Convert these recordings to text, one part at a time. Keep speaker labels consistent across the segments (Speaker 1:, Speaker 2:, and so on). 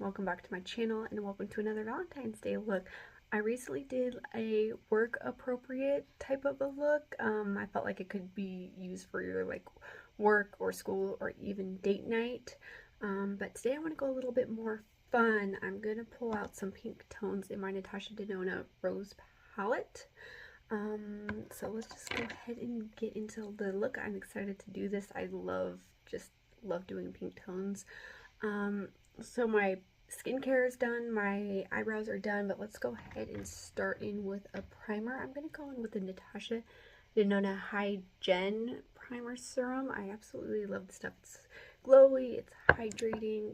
Speaker 1: welcome back to my channel, and welcome to another Valentine's Day look. I recently did a work appropriate type of a look. I felt like it could be used for your like work or school or even date night. But today I want to go a little bit more fun. I'm going to pull out some pink tones in my Natasha Denona Rose palette. So let's just go ahead and get into the look. I'm excited to do this. I love doing pink tones. So my skincare is done, my eyebrows are done, but let's go ahead and start in with a primer. I'm going to go in with the Natasha Denona High Gen Primer Serum. I absolutely love the stuff. It's glowy, it's hydrating.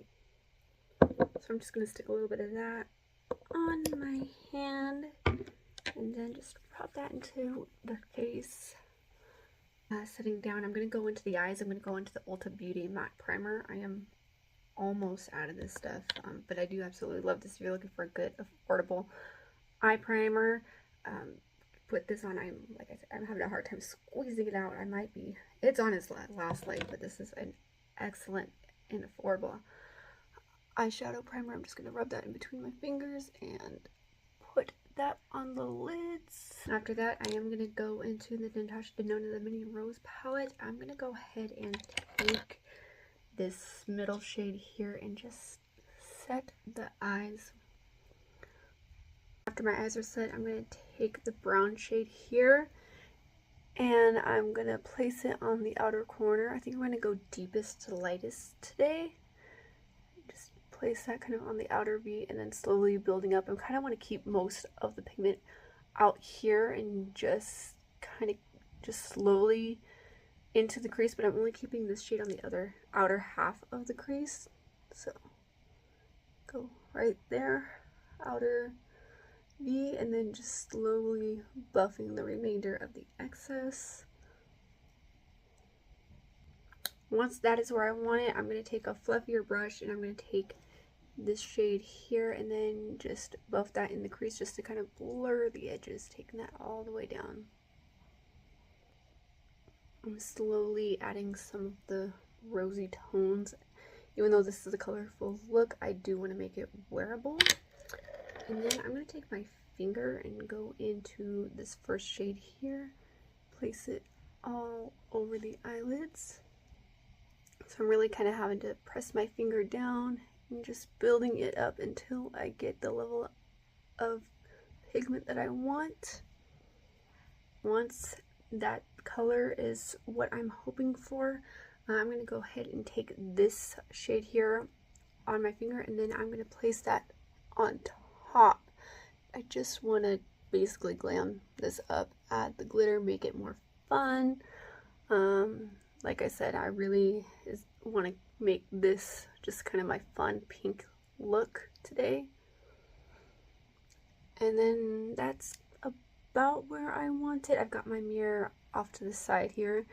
Speaker 1: So I'm just going to stick a little bit of that on my hand and then just rub that into the face. Sitting down, I'm going to go into the eyes. I'm going to go into the Ulta Beauty Matte Primer. I am almost out of this stuff, but I do absolutely love this. If you're looking for a good, affordable eye primer, put this on. Like I said, I'm having a hard time squeezing it out. It's on its last leg, but this is an excellent and affordable eyeshadow primer. I'm just going to rub that in between my fingers and put that on the lids. After that, I am going to go into the Natasha Denona the Mini Rose palette. I'm going to go ahead and take this middle shade here and just set the eyes. After my eyes are set, I'm going to take the brown shade here and I'm going to place it on the outer corner. I think I'm going to go deepest to lightest today. Just place that kind of on the outer V and then slowly building up. I kind of want to keep most of the pigment out here and just kind of slowly into the crease, but I'm only keeping this shade on the other outer half of the crease. So go right there, outer V, and then just slowly buffing the remainder of the excess. Once that is where I want it, I'm going to take a fluffier brush and I'm going to take this shade here and then just buff that in the crease just to kind of blur the edges, taking that all the way down. I'm slowly adding some of the rosy tones. Even though this is a colorful look, I do want to make it wearable. And then I'm going to take my finger and go into this first shade here, place it all over the eyelids. So I'm really kind of having to press my finger down and just building it up until I get the level of pigment that I want. Once that color is what I'm hoping for, I'm going to go ahead and take this shade here on my finger and then I'm going to place that on top. I just want to basically glam this up, add the glitter, make it more fun. Like I said, I really want to make this just kind of my fun pink look today. And then that's about where I want it. I've got my mirror off to the side here,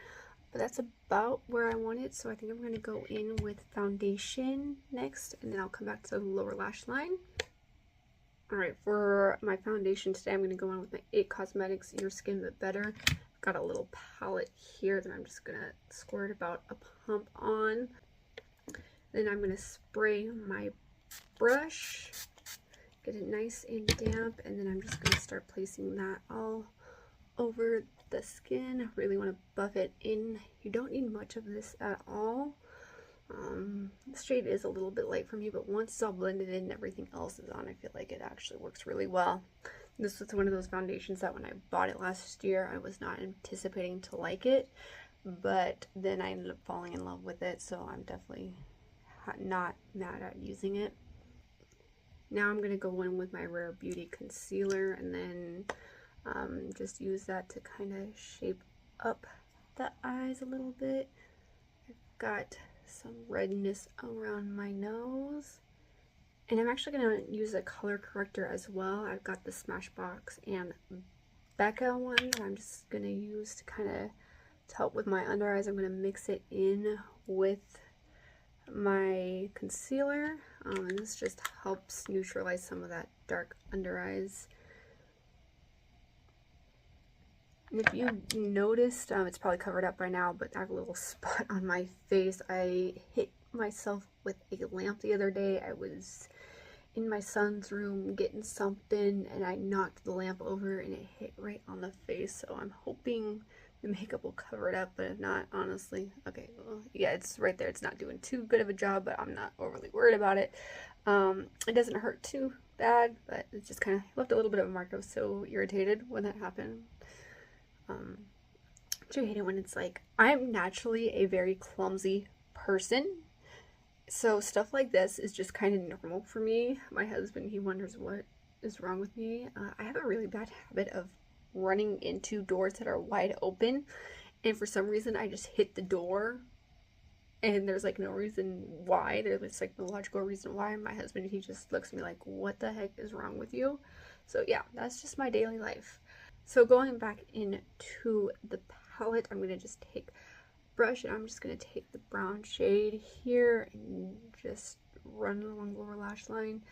Speaker 1: but that's about where I want it. So I think I'm going to go in with foundation next, and then I'll come back to the lower lash line. Alright, for my foundation today, I'm going to go on with my IT Cosmetics Your Skin But Better. I've got a little palette here that I'm just going to squirt about a pump on. Then I'm going to spray my brush, get it nice and damp, and then I'm just going to start placing that all over the skin. I really want to buff it in. You don't need much of this at all. This shade is a little bit light for me, but once it's all blended in and everything else is on, I feel like it actually works really well. This was one of those foundations that when I bought it last year, I was not anticipating to like it, but then I ended up falling in love with it, so I'm definitely not mad at using it. Now I'm going to go in with my Rare Beauty concealer and then just use that to kind of shape up the eyes a little bit. I've got some redness around my nose. And I'm actually going to use a color corrector as well. I've got the Smashbox and Becca one that I'm just going to use to kind of help with my under eyes. I'm going to mix it in with my concealer, and this just helps neutralize some of that dark under eyes. And if you noticed, it's probably covered up by now, but I have a little spot on my face. I hit myself with a lamp the other day. I was in my son's room getting something and I knocked the lamp over and it hit right on the face, so I'm hoping the makeup will cover it up, but if not, honestly, okay, well, yeah, it's right there. It's not doing too good of a job, but I'm not overly worried about it. It doesn't hurt too bad, but it just kind of left a little bit of a mark. I was so irritated when that happened. I do hate it when it's like, I'm naturally a very clumsy person, so stuff like this is just kind of normal for me. My husband, he wonders what is wrong with me. I have a really bad habit of running into doors that are wide open, and for some reason I just hit the door and there's like no reason why. There's like no logical reason why. My husband, he just looks at me like, what the heck is wrong with you? So yeah, that's just my daily life. So going back into the palette, I'm gonna just take a brush and I'm just gonna take the brown shade here and just run along the lower lash line.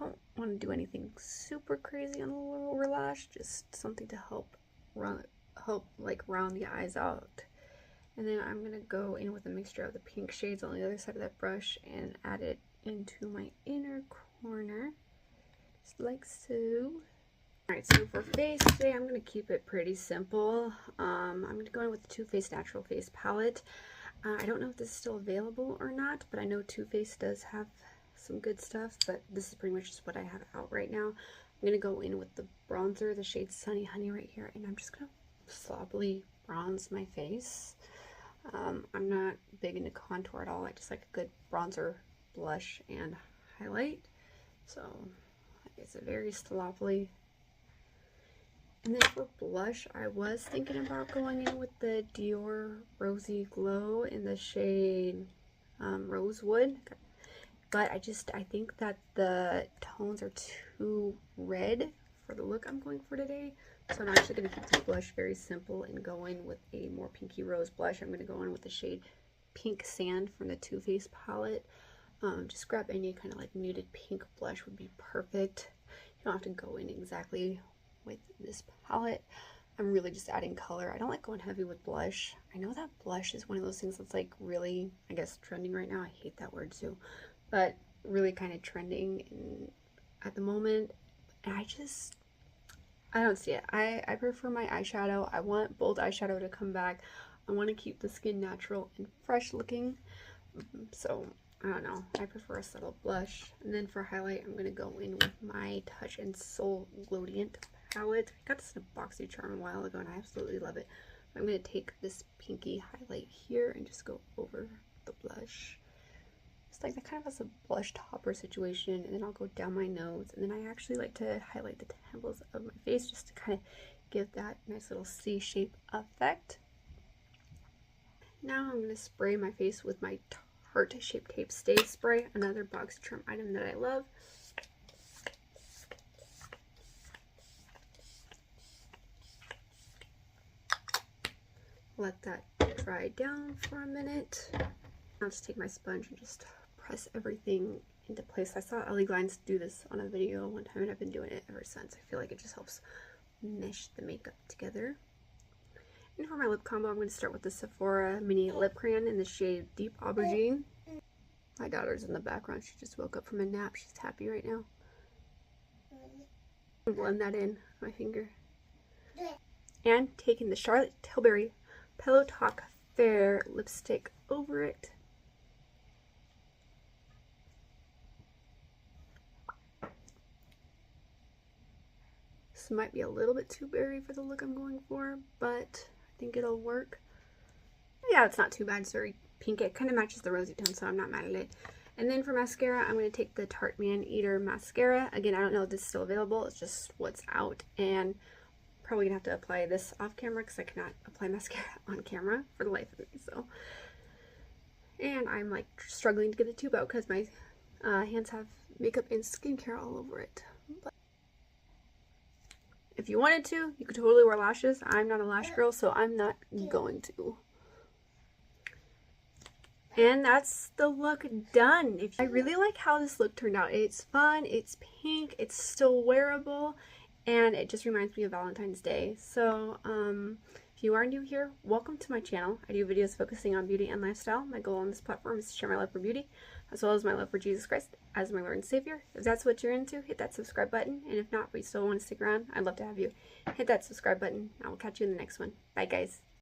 Speaker 1: I don't want to do anything super crazy on the lower lash, just something to help round the eyes out. And then I'm going to go in with a mixture of the pink shades on the other side of that brush and add it into my inner corner, just like so. Alright, so for face today, I'm going to keep it pretty simple. I'm going to go in with the Too Faced Natural Face palette. I don't know if this is still available or not, but I know Too Faced does have some good stuff, but this is pretty much just what I have out right now. I'm going to go in with the bronzer, the shade Sunny Honey right here, and I'm just going to sloppily bronze my face. I'm not big into contour at all. I just like a good bronzer, blush, and highlight. So it's a very sloppily. And then for blush, I was thinking about going in with the Dior Rosy Glow in the shade Rosewood. But I think that the tones are too red for the look I'm going for today. So I'm actually going to keep the blush very simple and go in with a more pinky rose blush. I'm going to go in with the shade Pink Sand from the Too Faced palette. Just grab any kind of like muted pink blush would be perfect. You don't have to go in exactly with this palette. I'm really just adding color. I don't like going heavy with blush. I know that blush is one of those things that's like really, I guess, trending right now. I hate that word too. But really kind of trending at the moment. And I don't see it. I prefer my eyeshadow. I want bold eyeshadow to come back. I want to keep the skin natural and fresh looking. So, I don't know. I prefer a subtle blush. And then for highlight, I'm going to go in with my Touch and Sol Glowdient palette. I got this in a boxy charm a while ago and I absolutely love it. I'm going to take this pinky highlight here and just go over the blush. It's like that kind of has a blush topper situation, and then I'll go down my nose, and then I actually like to highlight the temples of my face just to kind of give that nice little C-shape effect. Now I'm going to spray my face with my Tarte Shape Tape Stay Spray, another box charm item that I love. Let that dry down for a minute. I'll just take my sponge and just press everything into place. I saw Ellie Glines do this on a video one time and I've been doing it ever since. I feel like it just helps mesh the makeup together. And for my lip combo, I'm going to start with the Sephora mini lip crayon in the shade Deep Aubergine. My daughter's in the background. She just woke up from a nap. She's happy right now. Blend that in my finger. And taking the Charlotte Tilbury Pillowtalk Fair lipstick over it. This might be a little bit too berry for the look I'm going for, but I think it'll work. Yeah, it's not too bad. It's very pink. It kind of matches the rosy tone, so I'm not mad at it. And then for mascara, I'm going to take the Tarte Maneater mascara. Again, I don't know if this is still available. It's just what's out. And probably going to have to apply this off camera because I cannot apply mascara on camera for the life of me. So, and I'm like struggling to get the tube out because my hands have makeup and skincare all over it. But if you wanted to, you could totally wear lashes. I'm not a lash girl, so I'm not going to. And that's the look done. I really like how this look turned out. It's fun, it's pink, it's still wearable, and it just reminds me of Valentine's Day. So, if you are new here, welcome to my channel. I do videos focusing on beauty and lifestyle. My goal on this platform is to share my love for beauty, as well as my love for Jesus Christ as my Lord and Savior. If that's what you're into, hit that subscribe button. And if not, but you still want to stick around, I'd love to have you hit that subscribe button. I will catch you in the next one. Bye, guys.